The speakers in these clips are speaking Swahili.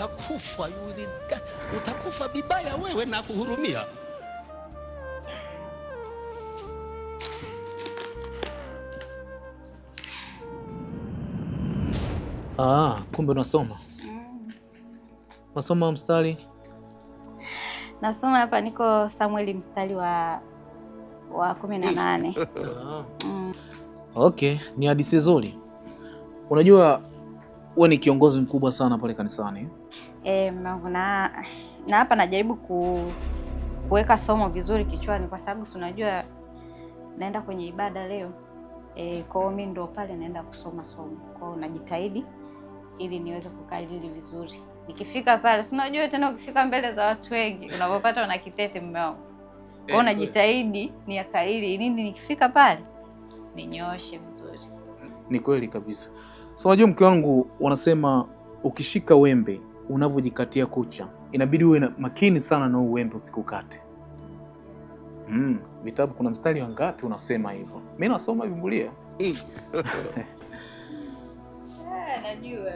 utakufa yule, utakufa vibaya wewe na kuhurumia. Kumbe unasoma. Nasoma mstari? Nasoma hapa, niko Samueli mstari wa 18. Okay, ni hadithi nzuri. Unajua wewe ni kiongozi mkubwa sana pale kanisani. Na hapa najaribu kuweka somo vizuri kichwani, kwa sababu unajua naenda kwenye ibada leo. Kwa hiyo mimi ndo pale naenda kusoma somo. Kwa hiyo najitahidi ili niweze kukariri vizuri. Nikifika pale, unajua tena ukifika mbele za watu wengi unapopata una kitete mume wangu. Kwa hiyo najitahidi ni akariri ili nikifika pale ninyooshe vizuri. Ni kweli kabisa. So unajua mke wangu, wanasema ukishika wembe unavyojikatia kucha, inabidi uwe makini sana na uwembe usikukate. Vitabu kuna mstari wangapi unasema hivyo? Mimi nasoma Biblia. Najua.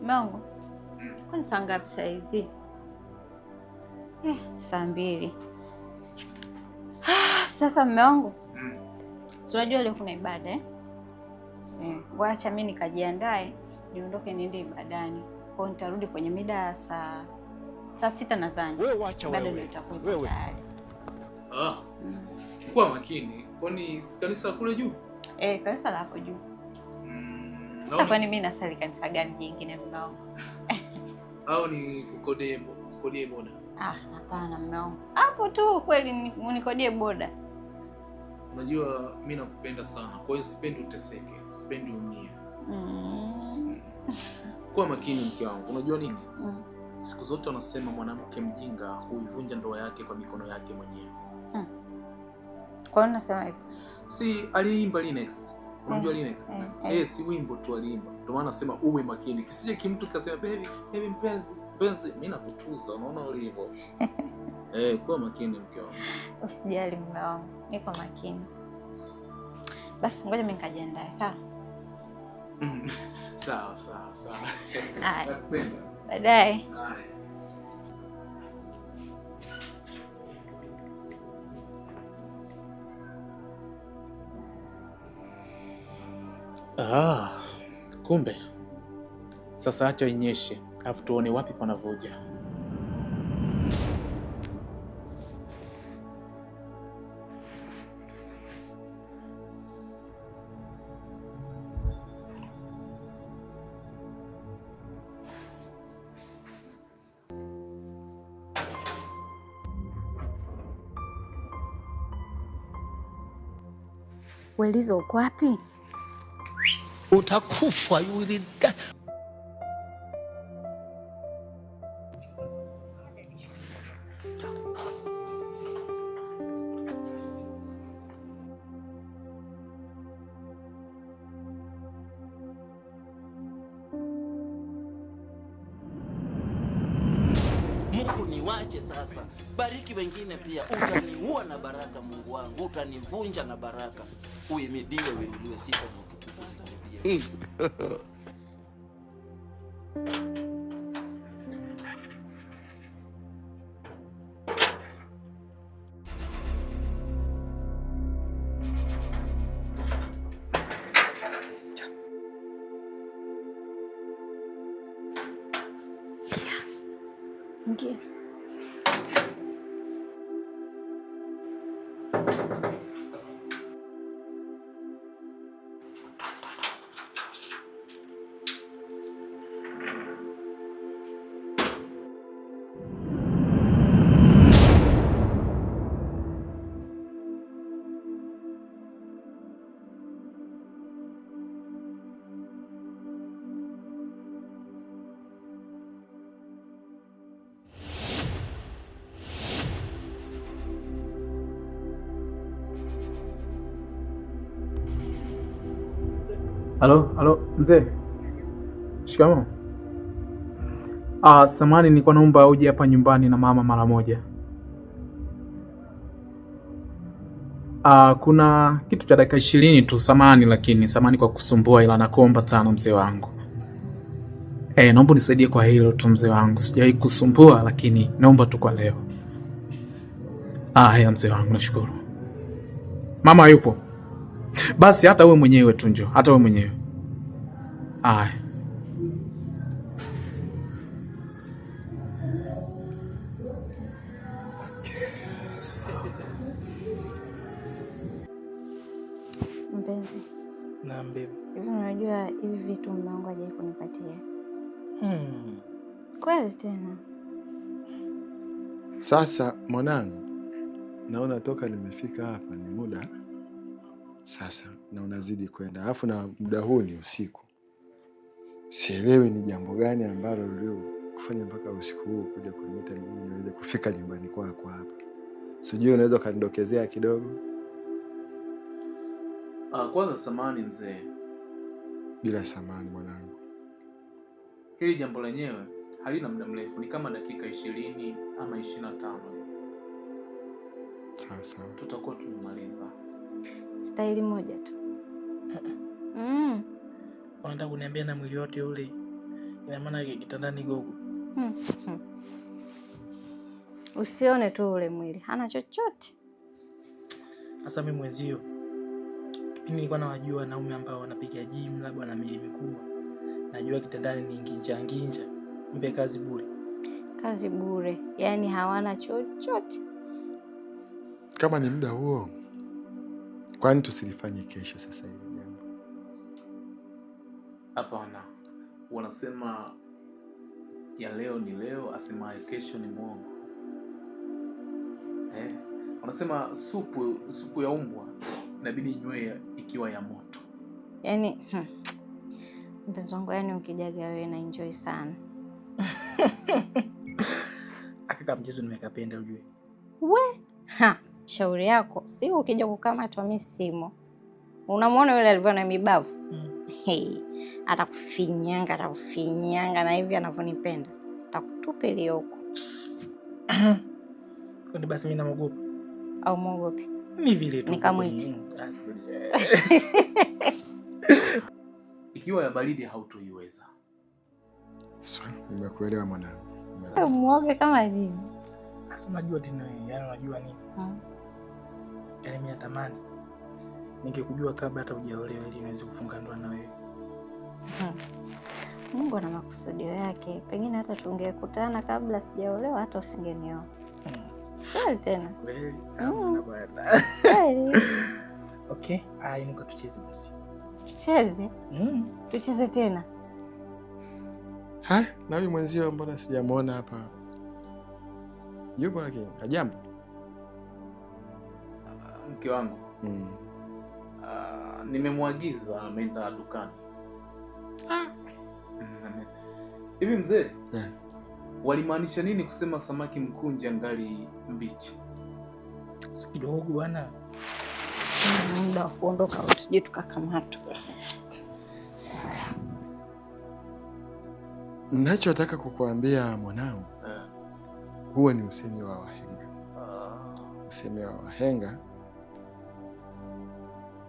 Mungu. Kwani saa ngapi saa hizi? Saa 2. Sasa mume wangu. Unajua leo kuna ibada wacha mimi nikajiandae niondoke niende ibadani. Kwa nitarudi kwenye mida ya saa 6 nadhani. Bado nitakuwa tayari. Kwa makini. Kwani kanisa kule juu? Kanisa la hapo juu. Sasa kwani mimi nasali kanisa gani jingine mume wangu? Au ni kukodie boda? Hapana mume wangu. Hapo tu kweli unikodie boda. Unajua mimi nakupenda sana. Kwa hiyo sipendi uteseke, sipendi umie. Kwa makini mke wangu. Unajua nini? Siku zote wanasema mwanamke mjinga huivunja ndoa yake kwa mikono yake mwenyewe. Kwa nini unasema hivyo? Si aliimba Linux. Unajua Linux? Si wimbo tu aliimba. Ndio maana nasema uwe makini. Kisije kimtu kasema baby mpenzi, mimi nakutuza, unaona ulivyo. Kwa makini mke wangu. Usijali mume wangu. Niko makini. Basi ngoja mimi nikajiandae, sawa? Sawa. Haya. Baadaye. Kumbe. Sasa acha inyeshe, alafu tuone wapi panavuja. Welizo uko wapi? Utakufa yule. Mungu niwache sasa. Bariki wengine pia. Utaniua na baraka Mungu wangu. Utanivunja na baraka. Uhimidiwe, uinuliwe, sifa na utukufu zikurudie. Ingia. Halo, mzee. Shikamoo. Samahani, nilikuwa naomba uje hapa nyumbani na mama mara moja. Kuna kitu cha dakika 20 tu, samani, lakini samani kwa kusumbua, ila nakuomba sana mzee wangu. Naomba unisaidie kwa hilo tu mzee wangu. Sijawahi kusumbua, lakini naomba tu kwa leo. Haya mzee wangu, nashukuru. Mama yupo? Basi hata wewe mwenyewe tu njoo, hata wewe mwenyewe. Haya. Mpenzi. Naam baby. Hivi unajua hivi vitu mume wangu hajawahi kunipatia. Kweli tena. Sasa mwanangu, naona toka nimefika hapa ni muda sasa, na unazidi kwenda, alafu na muda huu ni usiku. Sielewi ni jambo gani ambalo leo kufanya mpaka usiku huu kuja kuniita mimi niweze kufika nyumbani kwako hapa. Sijui unaweza kanidokezea kidogo? Kwanza samani mzee. Bila samani mwanangu. Hili jambo lenyewe halina muda mrefu, ni kama dakika 20 ama 25. Sasa tutakuwa tumemaliza. Staili moja tu. Unataka kuniambia na mwili wote ule ina maana kitandani gogo? Usione tu ule mwili, hana chochote. Sasa mimi mwenzio, kipindi nilikuwa nawajua wanaume ambao wanapiga gym labda wana miili mikubwa, najua kitandani ni nginja, mbe kazi bure. Kazi bure, yaani hawana chochote. Kama ni muda huo, kwani tusilifanye kesho sasa hili jambo? Hapana. Wanasema ya leo ni leo, asemaye kesho ni mwongo. Wanasema supu ya umbwa inabidi inywe ikiwa ya moto. Yaani mpenzi wangu, yaani ukijaga wewe na enjoy sana. Akika mchezo nimekapenda ujue. Shauri yako. Siku ukija kukamatwa mimi simo. Unamwona yule alivyo na mibavu? Atakufinyanga na hivi anavyonipenda. Atakutupilia huko. Kwani basi mimi namuogopa? Au muogopi? Ni vile tu. Nikamwite. Ikiwa ya baridi hautoiweza. Sawa, nimekuelewa mwanangu. Muoge kama nini? Sasa unajua tena wewe, yaani unajua nini? Yaani mimi natamani ningekujua kabla hata hujaolewa ili niweze kufunga ndoa na wewe. Mungu ana makusudio yake. Pengine hata tungekutana kabla sijaolewa hata usingenioa. Kweli tena. Kweli. Okay, niko tucheze basi. Tucheze? Tucheze tena. Na huyu mwenzio mbona sijamuona hapa? Yupo lakini hajambo. Mke wangu. Nimemwagiza ameenda dukani. Hivi mzee? Walimaanisha nini kusema samaki mkunje angali mbichi? Si kidogo bwana. Muda wa kuondoka usije tukakamatwa. Ninachotaka kukuambia mwanangu, huo ni usemi wa wahenga. Usemi wa wahenga.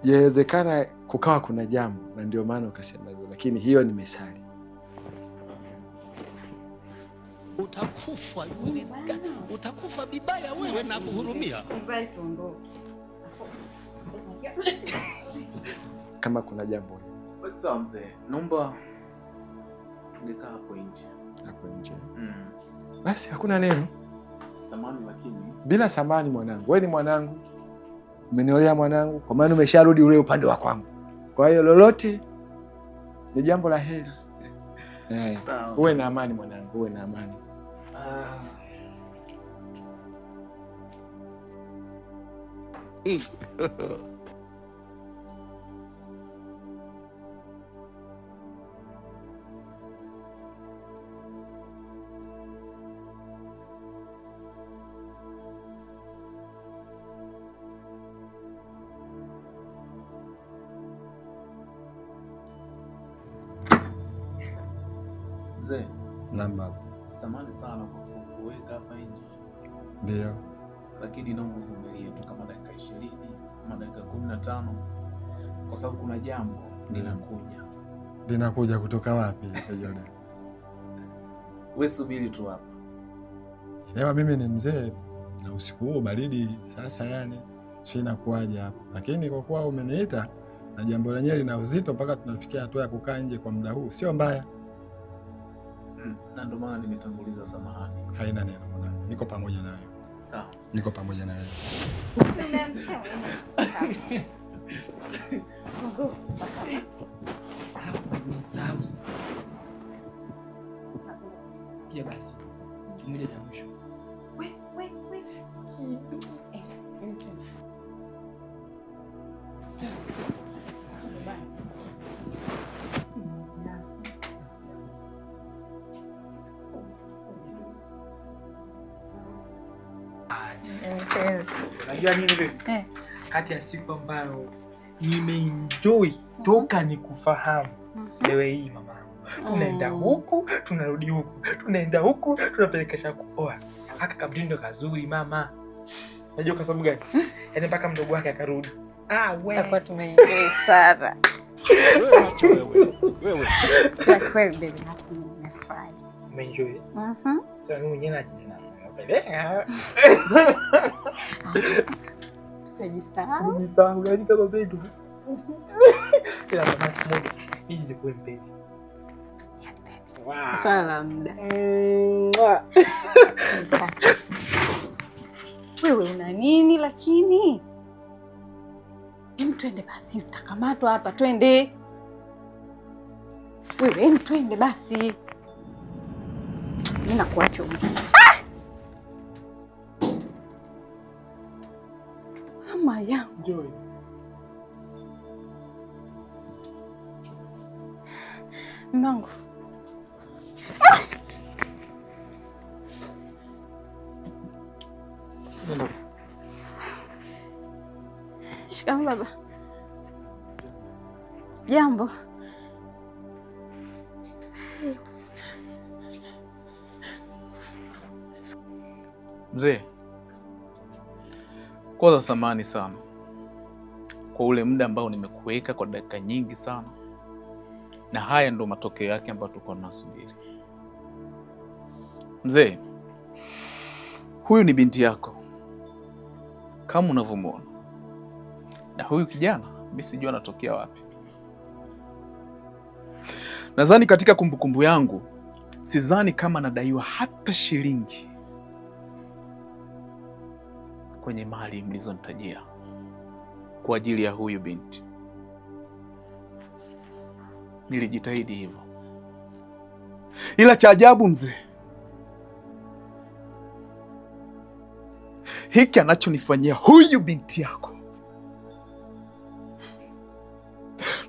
Yawezekana kukawa kuna jambo na ndio maana ukasema hivyo, lakini hiyo ni misali. Utakufa yule, utakufa vibaya wewe, na kuhurumia. Kama kuna jambo. Basi sawa mzee, naomba tungekaa hapo nje. Hapo nje. Basi hakuna neno. Samani lakini. Bila samani mwanangu. Wewe ni mwanangu. Umeniolea mwanangu, kwa maana umesharudi ule upande wa kwangu. Kwa hiyo lolote ni jambo la heri. Uwe na amani mwanangu, uwe na amani. Mzee. Naam baba. Samahani sana kwa kuweka hapa nje. Ndio. Lakini naomba uvumilie tu kama dakika 20 kama dakika 15 kwa sababu kuna jambo linakuja. Linakuja kutoka wapi Jordan? Wewe subiri tu hapa. Leo mimi ni mzee na usiku huu baridi sasa, yani sina kuaje hapo, lakini kwa kuwa umeniita na jambo lenyewe lina uzito mpaka tunafikia hatua ya kukaa nje kwa muda huu, sio mbaya. Na ndio maana nimetanguliza samahani. Haina neno mwanangu, niko pamoja nawe. Sawa. Niko pamoja nawe. Sikia basi. Kimoja cha mwisho. Unajua nini wewe? Kati ya siku ambayo nimeenjoy toka nikufahamu wewe hii mama. Tunaenda huku, tunarudi huku. Tunaenda huku, tunapeleka shakuoa. Haka kamtindo kazuri mama. Unajua kwa sababu gani? Yaani mpaka mdogo wake akarudi. Wewe. Tutakuwa tumeenjoy sana. Wewe. Kwa kweli baby, nimefurahi. Umeenjoy? Sasa mimi mwenyewe napeleka. Umejisahau yani kama bedu. Kila mara siku moja nije nikuwe mpenzi. Swala la muda. Wewe una nini lakini? Twende basi, utakamatwa hapa, twende. Wewe twende basi. Mimi nakuacha huko. Mama yangu. Joy. Mangu. Shikamoo baba. Jambo. Mzee, kwanza samahani sana kwa ule muda ambao nimekuweka kwa dakika nyingi sana, na haya ndo matokeo yake ambayo tulikuwa tunasubiri. Mzee, huyu ni binti yako kama unavyomwona, na huyu kijana mimi sijui anatokea wapi. Nadhani katika kumbukumbu yangu sidhani kama nadaiwa hata shilingi kwenye mali mlizonitajia kwa ajili ya huyu binti. Nilijitahidi hivyo, ila cha ajabu mzee, hiki anachonifanyia huyu binti yako,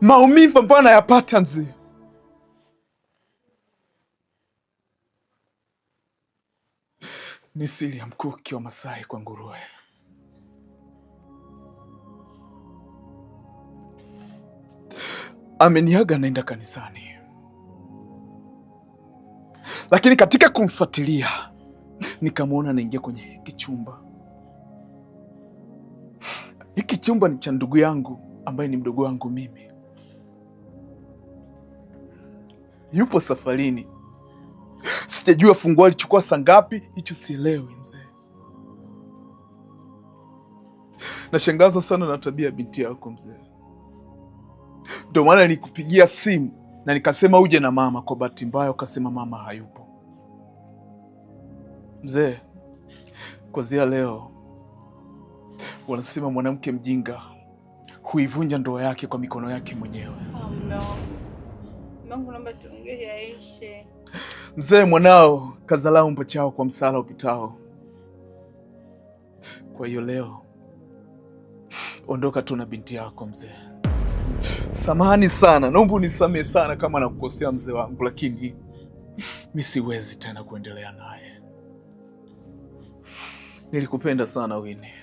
maumivu ambayo anayapata mzee, ni siri ya mkuki wa Masai kwa nguruwe. Ameniaga naenda kanisani, lakini katika kumfuatilia nikamwona anaingia kwenye hiki chumba. Hiki chumba ni cha ndugu yangu ambaye ni mdogo wangu mimi. Yupo safarini, sijajua funguo alichukua saa ngapi, hicho sielewi mzee. Nashangazwa sana na tabia ya binti yako mzee. Ndio maana nilikupigia simu na nikasema uje na mama. Kwa bahati mbaya ukasema mama hayupo. Mzee, kuanzia leo wanasema mwanamke mjinga huivunja ndoa yake kwa mikono yake mwenyewe. Mungu naomba tuongee yaishe. Mzee, mwanao kazalao mbo chao kwa msala upitao. Kwa hiyo leo ondoka tu na binti yako mzee. Samahani sana, naomba unisamehe sana kama nakukosea mzee wangu, lakini mimi siwezi tena kuendelea naye. Nilikupenda sana Winnie.